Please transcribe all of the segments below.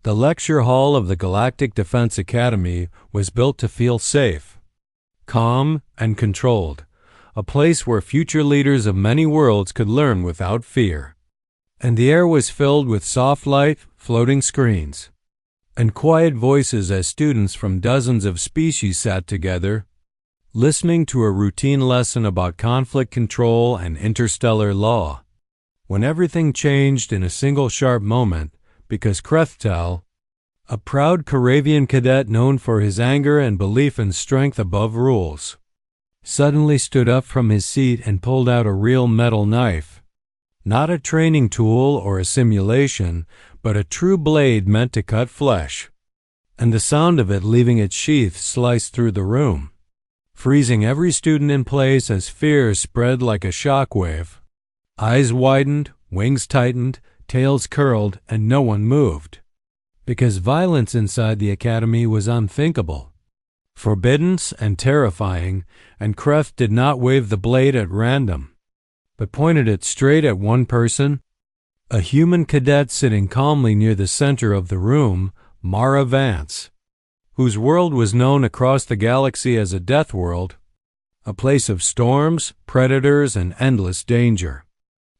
The lecture hall of the Galactic Defense Academy was built to feel safe, calm, and controlled, a place where future leaders of many worlds could learn without fear. And the air was filled with soft light, floating screens, and quiet voices as students from dozens of species sat together, listening to a routine lesson about conflict control and interstellar law. When everything changed in a single sharp moment, because Krethtal, a proud Karavian cadet known for his anger and belief in strength above rules, suddenly stood up from his seat and pulled out a real metal knife. Not a training tool or a simulation, but a true blade meant to cut flesh. And the sound of it leaving its sheath sliced through the room, freezing every student in place as fear spread like a shockwave. Eyes widened, wings tightened, tails curled, and no one moved. Because violence inside the academy was unthinkable, forbidden and terrifying, and Kreth did not wave the blade at random, but pointed it straight at one person, a human cadet sitting calmly near the center of the room, Mara Vance, whose world was known across the galaxy as a Deathworld, a place of storms, predators, and endless danger.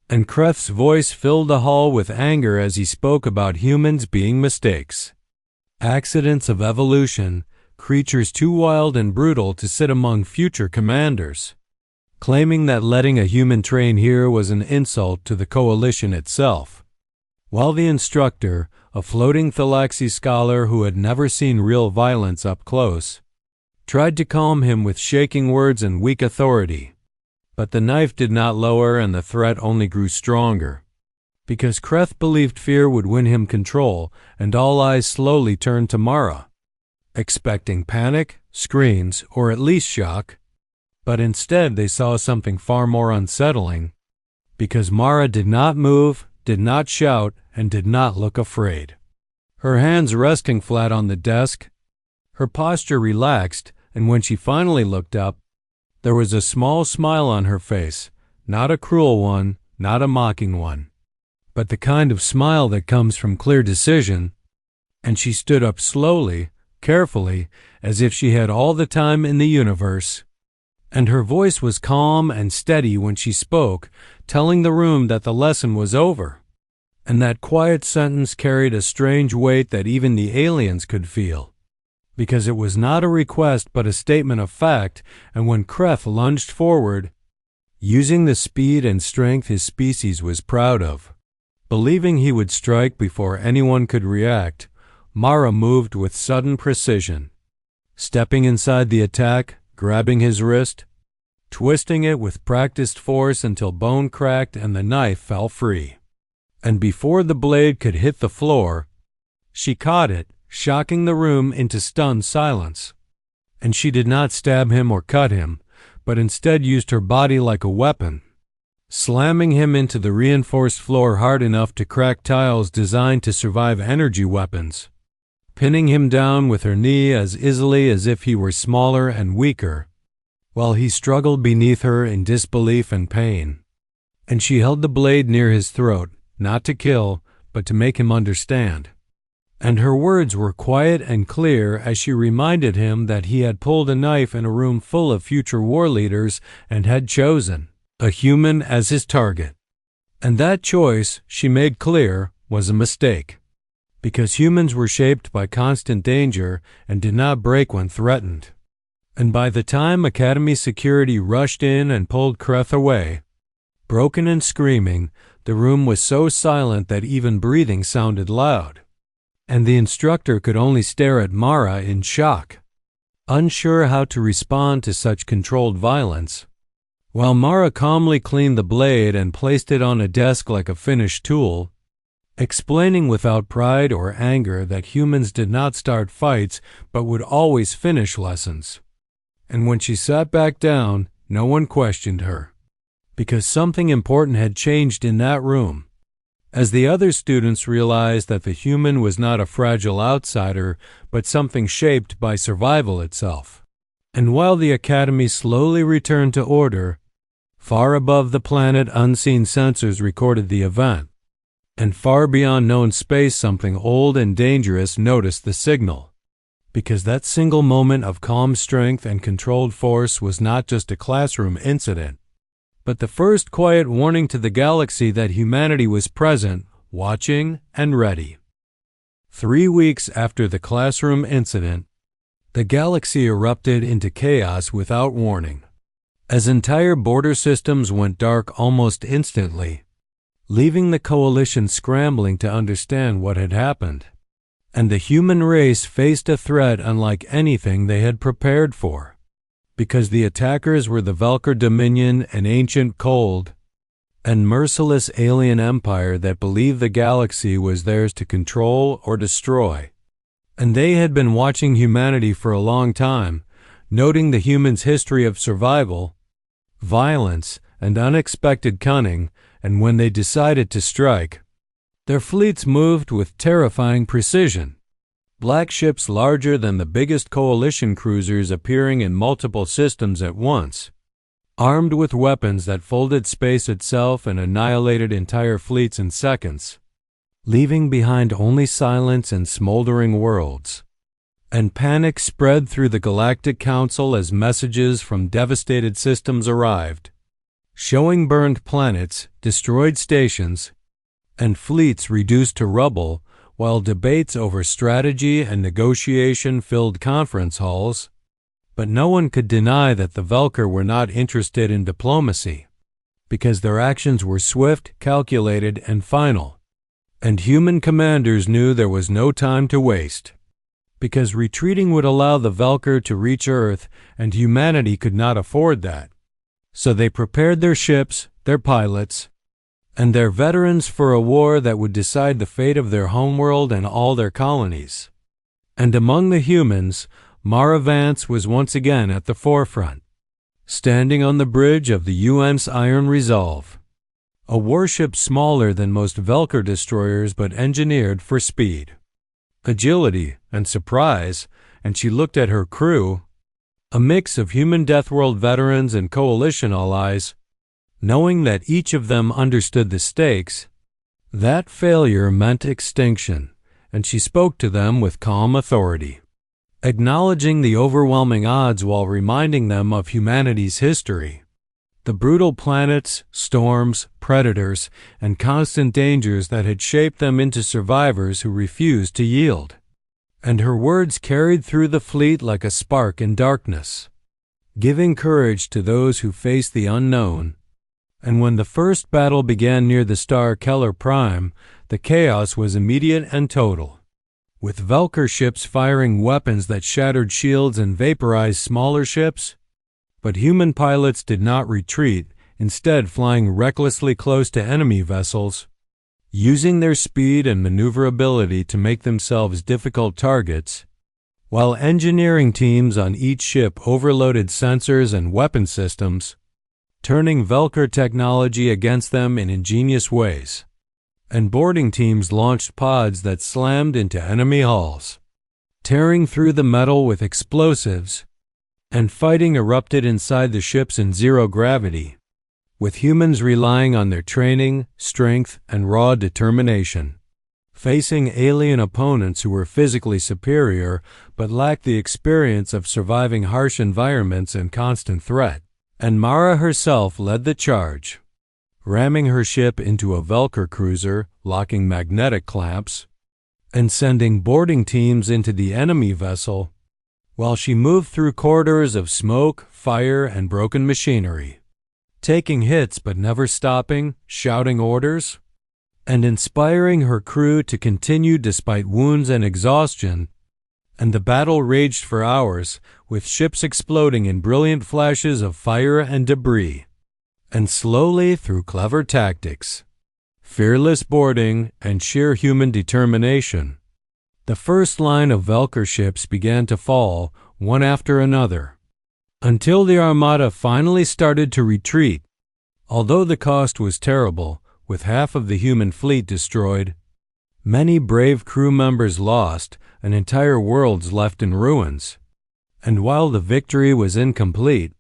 And Kreth's voice filled the hall with anger as he spoke about humans being mistakes, accidents of evolution, creatures too wild and brutal to sit among future commanders, claiming that letting a human train here was an insult to the coalition itself. While the instructor, a floating Thalaxi scholar who had never seen real violence up close, tried to calm him with shaking words and weak authority. But the knife did not lower and the threat only grew stronger. Because Kreth believed fear would win him control, and all eyes slowly turned to Mara, expecting panic, screams, or at least shock. But instead they saw something far more unsettling, because Mara did not move, did not shout, and did not look afraid. Her hands resting flat on the desk, her posture relaxed, and when she finally looked up, there was a small smile on her face, not a cruel one, not a mocking one, but the kind of smile that comes from clear decision, and she stood up slowly, carefully, as if she had all the time in the universe. And her voice was calm and steady when she spoke, telling the room that the lesson was over. And that quiet sentence carried a strange weight that even the aliens could feel, because it was not a request but a statement of fact. And when Kreth lunged forward, using the speed and strength his species was proud of, believing he would strike before anyone could react, Mara moved with sudden precision, stepping inside the attack, grabbing his wrist, twisting it with practiced force until bone cracked and the knife fell free. And before the blade could hit the floor, she caught it, shocking the room into stunned silence. And she did not stab him or cut him, but instead used her body like a weapon, slamming him into the reinforced floor hard enough to crack tiles designed to survive energy weapons, pinning him down with her knee as easily as if he were smaller and weaker, while he struggled beneath her in disbelief and pain. And she held the blade near his throat, not to kill, but to make him understand. And her words were quiet and clear as she reminded him that he had pulled a knife in a room full of future war leaders and had chosen a human as his target. And that choice, she made clear, was a mistake, because humans were shaped by constant danger and did not break when threatened. And by the time Academy security rushed in and pulled Kreth away, broken and screaming, the room was so silent that even breathing sounded loud. And the instructor could only stare at Mara in shock, unsure how to respond to such controlled violence, while Mara calmly cleaned the blade and placed it on a desk like a finished tool, explaining without pride or anger that humans did not start fights but would always finish lessons. And when she sat back down, no one questioned her, because something important had changed in that room, as the other students realized that the human was not a fragile outsider, but something shaped by survival itself. And while the Academy slowly returned to order, far above the planet unseen sensors recorded the event, And far beyond known space, something old and dangerous noticed the signal. Because that single moment of calm strength and controlled force was not just a classroom incident, but the first quiet warning to the galaxy that humanity was present, watching, and ready. 3 weeks after the classroom incident, the galaxy erupted into chaos without warning, as entire border systems went dark almost instantly, leaving the coalition scrambling to understand what had happened. And the human race faced a threat unlike anything they had prepared for, because the attackers were the Velker Dominion, an ancient, cold, and merciless alien empire that believed the galaxy was theirs to control or destroy. And they had been watching humanity for a long time, noting the humans' history of survival, violence, and unexpected cunning, and when they decided to strike, their fleets moved with terrifying precision. Black ships larger than the biggest coalition cruisers appearing in multiple systems at once, armed with weapons that folded space itself and annihilated entire fleets in seconds, leaving behind only silence and smoldering worlds. And panic spread through the Galactic Council as messages from devastated systems arrived, showing burned planets, destroyed stations, and fleets reduced to rubble, while debates over strategy and negotiation filled conference halls. But no one could deny that the Velker were not interested in diplomacy, because their actions were swift, calculated, and final. And human commanders knew there was no time to waste, because retreating would allow the Velker to reach Earth, and humanity could not afford that. So they prepared their ships, their pilots, and their veterans for a war that would decide the fate of their homeworld and all their colonies. And among the humans, Mara Vance was once again at the forefront, standing on the bridge of the UN's Iron Resolve, a warship smaller than most Velker destroyers but engineered for speed, agility, and surprise, and she looked at her crew, a mix of human Deathworld veterans and coalition allies, knowing that each of them understood the stakes. That failure meant extinction, and she spoke to them with calm authority, acknowledging the overwhelming odds while reminding them of humanity's history, the brutal planets, storms, predators, and constant dangers that had shaped them into survivors who refused to yield. And her words carried through the fleet like a spark in darkness, giving courage to those who faced the unknown. And when the first battle began near the star Keller Prime, the chaos was immediate and total, with Velker ships firing weapons that shattered shields and vaporized smaller ships. But human pilots did not retreat, instead flying recklessly close to enemy vessels, using their speed and maneuverability to make themselves difficult targets, while engineering teams on each ship overloaded sensors and weapon systems, turning Velker technology against them in ingenious ways. And boarding teams launched pods that slammed into enemy hulls, tearing through the metal with explosives, and fighting erupted inside the ships in zero gravity, with humans relying on their training, strength, and raw determination, facing alien opponents who were physically superior but lacked the experience of surviving harsh environments and constant threat. And Mara herself led the charge, ramming her ship into a Velker cruiser, locking magnetic clamps, and sending boarding teams into the enemy vessel, while she moved through corridors of smoke, fire, and broken machinery, taking hits but never stopping, shouting orders, and inspiring her crew to continue despite wounds and exhaustion. And the battle raged for hours, with ships exploding in brilliant flashes of fire and debris. And slowly, through clever tactics, fearless boarding, and sheer human determination, the first line of Velker ships began to fall, one after another, until the Armada finally started to retreat. Although the cost was terrible, with half of the human fleet destroyed, many brave crew members lost, and entire worlds left in ruins. And while the victory was incomplete,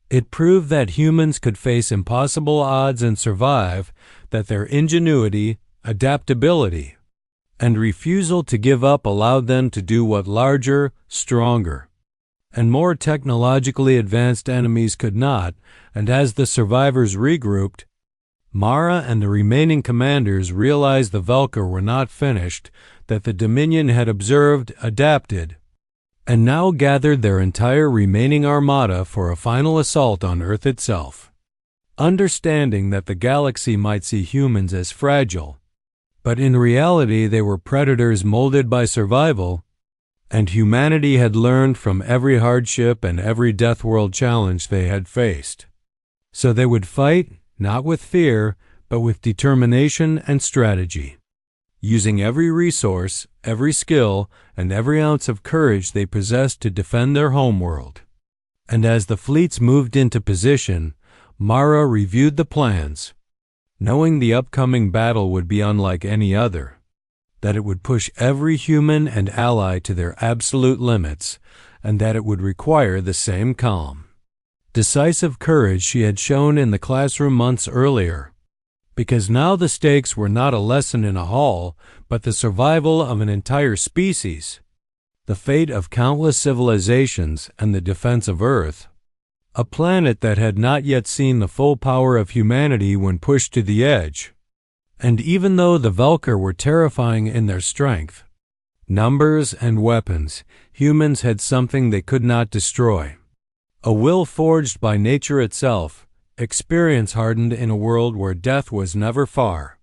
it proved that humans could face impossible odds and survive, that their ingenuity, adaptability, and refusal to give up allowed them to do what larger, stronger, and more technologically advanced enemies could not, and as the survivors regrouped, Mara and the remaining commanders realized the Velker were not finished, that the Dominion had observed, adapted, and now gathered their entire remaining armada for a final assault on Earth itself. Understanding that the galaxy might see humans as fragile, but in reality they were predators molded by survival, and humanity had learned from every hardship and every Deathworld challenge they had faced. So they would fight, not with fear, but with determination and strategy, using every resource, every skill, and every ounce of courage they possessed to defend their homeworld. And as the fleets moved into position, Mara reviewed the plans, knowing the upcoming battle would be unlike any other, that it would push every human and ally to their absolute limits, and that it would require the same calm, decisive courage she had shown in the classroom months earlier, because now the stakes were not a lesson in a hall, but the survival of an entire species, the fate of countless civilizations, and the defense of Earth, a planet that had not yet seen the full power of humanity when pushed to the edge. And even though the Velker were terrifying in their strength, numbers, and weapons, humans had something they could not destroy. A will forged by nature itself, experience hardened in a world where death was never far,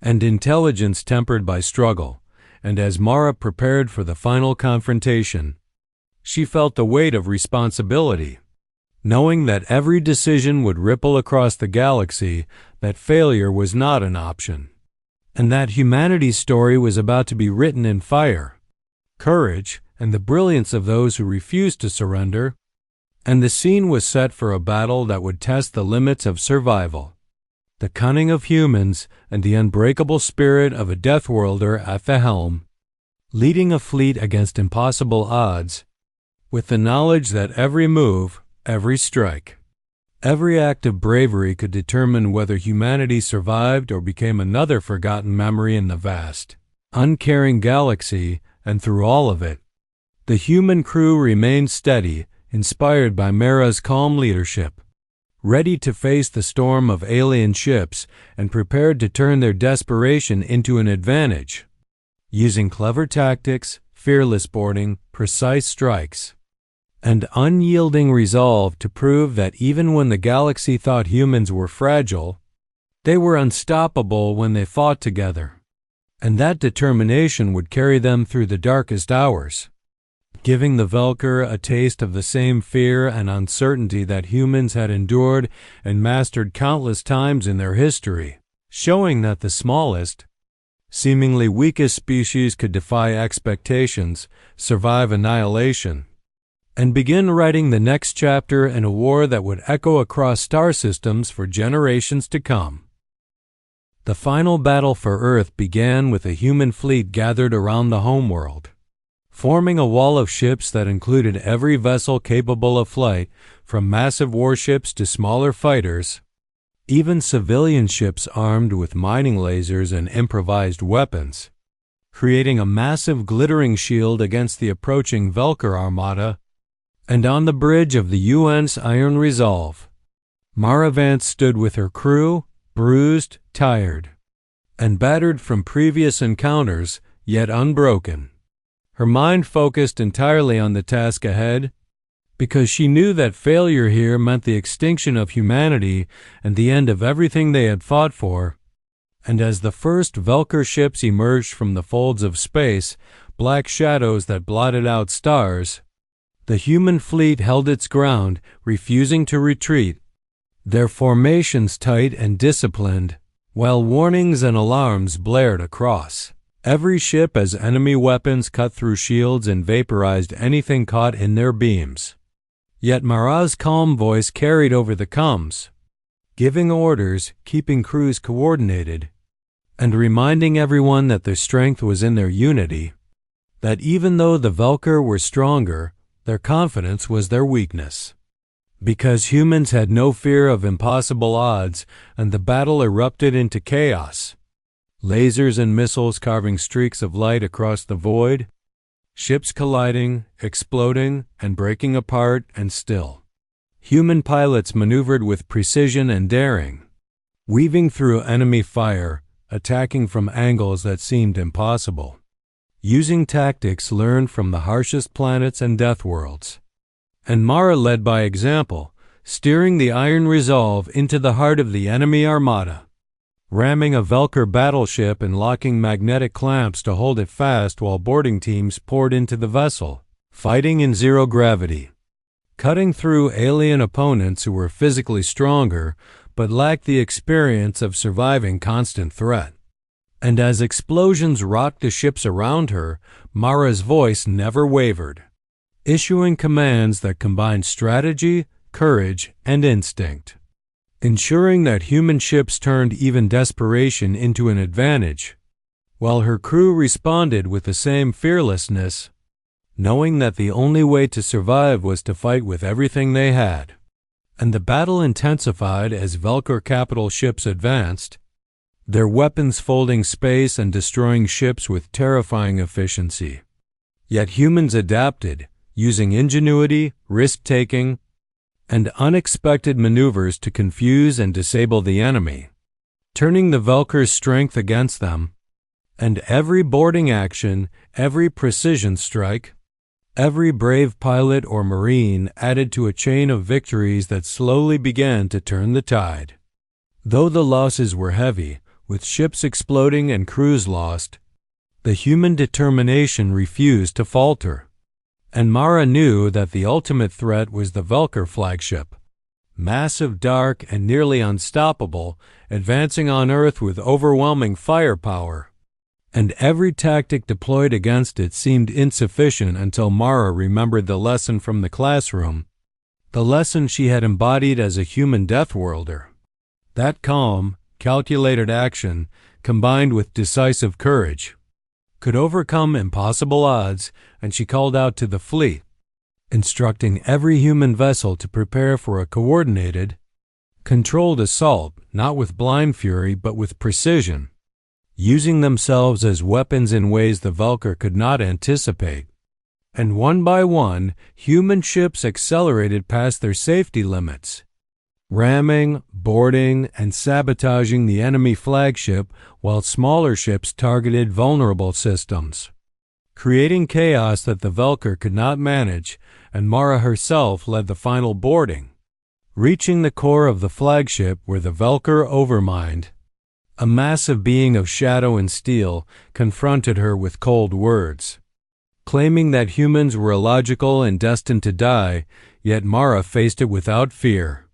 and intelligence tempered by struggle. And as Mara prepared for the final confrontation, she felt the weight of responsibility, knowing that every decision would ripple across the galaxy, that failure was not an option, and that humanity's story was about to be written in fire, courage, and the brilliance of those who refused to surrender. And the scene was set for a battle that would test the limits of survival, the cunning of humans, and the unbreakable spirit of a Deathworlder at the helm, leading a fleet against impossible odds, with the knowledge that every move, every strike, every act of bravery could determine whether humanity survived or became another forgotten memory in the vast, uncaring galaxy. And through all of it, the human crew remained steady, inspired by Mara's calm leadership, ready to face the storm of alien ships and prepared to turn their desperation into an advantage, using clever tactics, fearless boarding, precise strikes, and unyielding resolve to prove that even when the galaxy thought humans were fragile, they were unstoppable when they fought together, and that determination would carry them through the darkest hours, giving the Velker a taste of the same fear and uncertainty that humans had endured and mastered countless times in their history, showing that the smallest, seemingly weakest species could defy expectations, survive annihilation, and begin writing the next chapter in a war that would echo across star systems for generations to come. The final battle for Earth began with a human fleet gathered around the homeworld, forming a wall of ships that included every vessel capable of flight, from massive warships to smaller fighters, even civilian ships armed with mining lasers and improvised weapons, creating a massive glittering shield against the approaching Velker armada. And on the bridge of the UN's Iron Resolve, Mara Vance stood with her crew, bruised, tired, and battered from previous encounters, yet unbroken. Her mind focused entirely on the task ahead, because she knew that failure here meant the extinction of humanity and the end of everything they had fought for. And as the first Velker ships emerged from the folds of space, black shadows that blotted out stars, the human fleet held its ground, refusing to retreat, their formations tight and disciplined, while warnings and alarms blared across every ship as enemy weapons cut through shields and vaporized anything caught in their beams. Yet Mara's calm voice carried over the comms, giving orders, keeping crews coordinated, and reminding everyone that their strength was in their unity, that even though the Velker were stronger, their confidence was their weakness. Because humans had no fear of impossible odds, and the battle erupted into chaos. lasers and missiles carving streaks of light across the void, ships colliding, exploding, and breaking apart, and still. Human pilots maneuvered with precision and daring, weaving through enemy fire, attacking from angles that seemed impossible, using tactics learned from the harshest planets and Deathworlds. And Mara led by example, steering the Iron Resolve into the heart of the enemy armada, ramming a Velker battleship and locking magnetic clamps to hold it fast while boarding teams poured into the vessel, fighting in zero gravity, cutting through alien opponents who were physically stronger but lacked the experience of surviving constant threat. And as explosions rocked the ships around her, Mara's voice never wavered, issuing commands that combined strategy, courage, and instinct, ensuring that human ships turned even desperation into an advantage, while her crew responded with the same fearlessness, knowing that the only way to survive was to fight with everything they had. And the battle intensified as Velker capital ships advanced, their weapons folding space and destroying ships with terrifying efficiency. Yet humans adapted, using ingenuity, risk-taking, and unexpected maneuvers to confuse and disable the enemy, turning the Velker's strength against them. And every boarding action, every precision strike, every brave pilot or marine added to a chain of victories that slowly began to turn the tide. Though the losses were heavy, with ships exploding and crews lost, the human determination refused to falter. And Mara knew that the ultimate threat was the Velker flagship, massive, dark, and nearly unstoppable, advancing on Earth with overwhelming firepower. And every tactic deployed against it seemed insufficient until Mara remembered the lesson from the classroom, the lesson she had embodied as a human Deathworlder. That calm, calculated action, combined with decisive courage, could overcome impossible odds, and she called out to the fleet, instructing every human vessel to prepare for a coordinated, controlled assault, not with blind fury but with precision, using themselves as weapons in ways the Velker could not anticipate. And one by one, human ships accelerated past their safety limits, ramming, boarding, and sabotaging the enemy flagship while smaller ships targeted vulnerable systems, creating chaos that the Velker could not manage, and Mara herself led the final boarding, reaching the core of the flagship where the Velker Overmind, a massive being of shadow and steel, confronted her with cold words, claiming that humans were illogical and destined to die, yet Mara faced it without fear,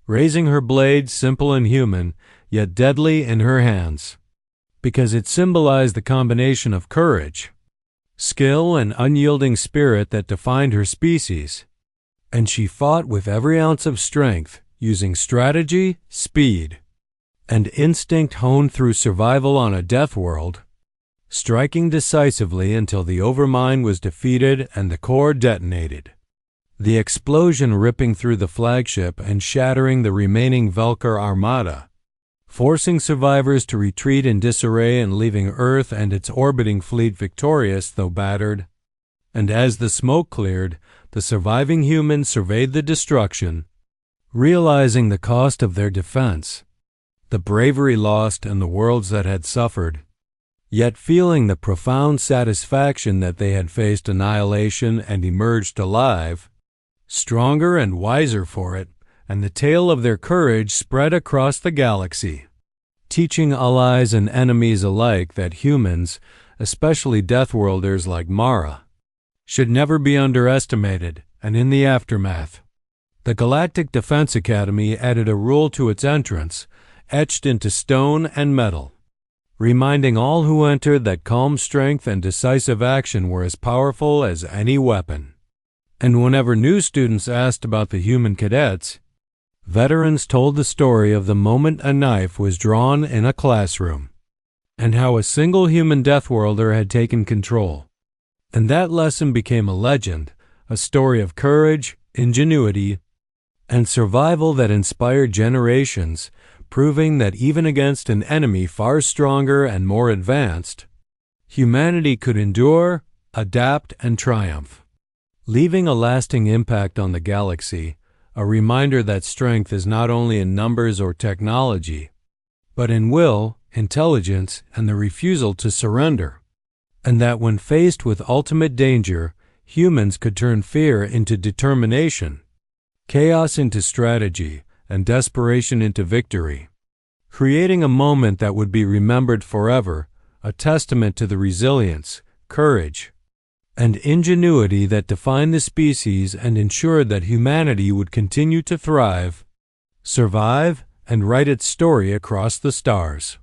raising her blade, simple and human, yet deadly in her hands, because it symbolized the combination of courage, skill, and unyielding spirit that defined her species. And she fought with every ounce of strength, using strategy, speed, and instinct honed through survival on a death world, striking decisively until the Overmind was defeated and the core detonated, the explosion ripping through the flagship and shattering the remaining Velker armada, forcing survivors to retreat in disarray and leaving Earth and its orbiting fleet victorious though battered. And as the smoke cleared, the surviving humans surveyed the destruction, realizing the cost of their defense, the bravery lost and the worlds that had suffered, yet feeling the profound satisfaction that they had faced annihilation and emerged alive, stronger and wiser for it, and the tale of their courage spread across the galaxy, teaching allies and enemies alike that humans, especially Deathworlders like Mara, should never be underestimated. And in the aftermath, the Galactic Defense Academy added a rule to its entrance, etched into stone and metal, reminding all who entered that calm strength and decisive action were as powerful as any weapon. And whenever new students asked about the human cadets, veterans told the story of the moment a knife was drawn in a classroom, and how a single human Deathworlder had taken control. And that lesson became a legend, a story of courage, ingenuity, and survival that inspired generations, proving that even against an enemy far stronger and more advanced, humanity could endure, adapt, and triumph, leaving a lasting impact on the galaxy, a reminder that strength is not only in numbers or technology, but in will, intelligence, and the refusal to surrender, and that when faced with ultimate danger, humans could turn fear into determination, chaos into strategy, and desperation into victory, creating a moment that would be remembered forever, a testament to the resilience, courage, and ingenuity that defined the species and ensured that humanity would continue to thrive, survive, and write its story across the stars.